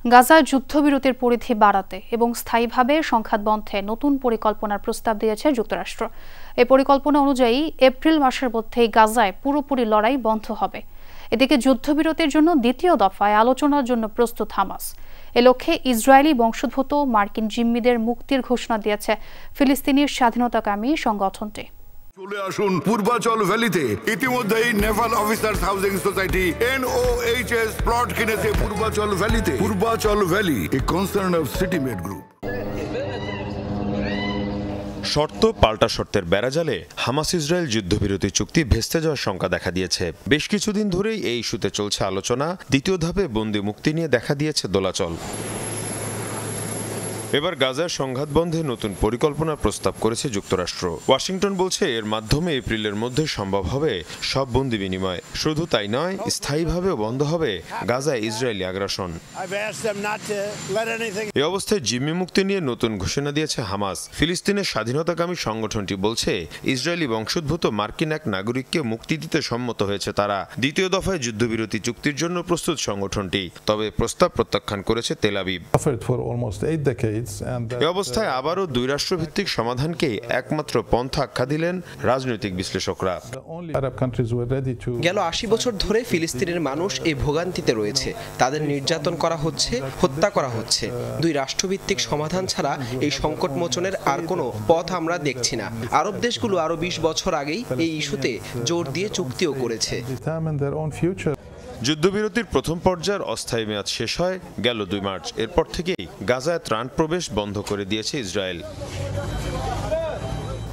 গাজায় যুদ্ধবিরতির পরিধি বাড়াতে এবং স্থায়ীভাবে সংঘাত বন্ধে নতুন পরিকল্পনার প্রস্তাব দিয়েছে যুক্তরাষ্ট্র। এই পরিকল্পনা অনুযায়ী এপ্রিল মাসের মধ্যেই গাজায় পুরোপুরি লড়াই বন্ধ হবে। এদিকে যুদ্ধবিরতির জন্য দ্বিতীয় দফায় আলোচনার জন্য প্রস্তুত হামাস। এ লক্ষ্যে ইসরায়েলি বংশোদ্ভূত মার্কিন জিম্মিদের মুক্তির ঘোষণা দিয়েছে ফিলিস্তিনি স্বাধীনতাকামী সংগঠনটি। চলে আসুন পূর্বাচল ভ্যালিতে। ইতিমধ্যেই naval officers housing society NOHS plot কিনেছে পূর্বাচল ভ্যালিতে। Purbachal valley, a concern of সিটিমেড গ্রুপ। শর্ত পাল্টা শর্তের বেড়াজালে হামাস ইসরায়েল যুদ্ধবিরতি চুক্তি ভেস্তে যাওয়ার শঙ্কা দেখা দিয়েছে। বেশ কিছুদিন ধরেই এই ইস্যুতে চলছে আলোচনা। দ্বিতীয় ধাপে বন্দি মুক্তি নিয়ে দেখা দিয়েছে দোলাচল। এবার গাজার সংঘাত বন্ধে নতুন পরিকল্পনার প্রস্তাব করেছে যুক্তরাষ্ট্র। ওয়াশিংটন বলছে এর মাধ্যমে এপ্রিলের মধ্যে সম্ভব হবে সব বন্দি বিনিময়। শুধু তাই নয়, স্থায়ীভাবেও বন্ধ হবে গাজায় ইসরায়েলি আগ্রাসন। এই অবস্থায় জিম্মি মুক্তি নিয়ে নতুন ঘোষণা দিয়েছে হামাস। ফিলিস্তিনের স্বাধীনতাকামী সংগঠনটি বলছে ইসরায়েলি বংশোদ্ভূত মার্কিন এক নাগরিককে মুক্তি দিতে সম্মত হয়েছে তারা। দ্বিতীয় দফায় যুদ্ধবিরতি চুক্তির জন্য প্রস্তুত সংগঠনটি, তবে প্রস্তাব প্রত্যাখ্যান করেছে তেল আবিব। এ অবস্থায় আবারও দুই রাষ্ট্রভিত্তিক সমাধানকে একমাত্র পন্থা আখ্যা দিলেন রাজনৈতিক বিশ্লেষকরা। গেল ৮০ বছর ধরে ফিলিস্তিনের মানুষ এই ভোগান্তিতে রয়েছে। তাদের নির্যাতন করা হচ্ছে, হত্যা করা হচ্ছে। দুই রাষ্ট্রভিত্তিক সমাধান ছাড়া এই সংকট মোচনের আর কোনো পথ আমরা দেখছি না। আরব দেশগুলো আরো ২০ বছর আগেই এই ইস্যুতে জোর দিয়ে চুক্তিও করেছে। যুদ্ধবিরতির প্রথম পর্যায়ের অস্থায়ী মেয়াদ শেষ হয় গেল ২ মার্চ। এরপর থেকেই গাজায় ত্রাণ প্রবেশ বন্ধ করে দিয়েছে ইসরায়েল।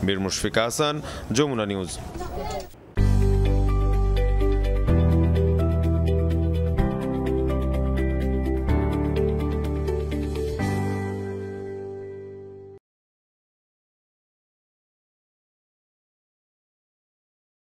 মীর মুশফিক হাসান, যমুনা নিউজ।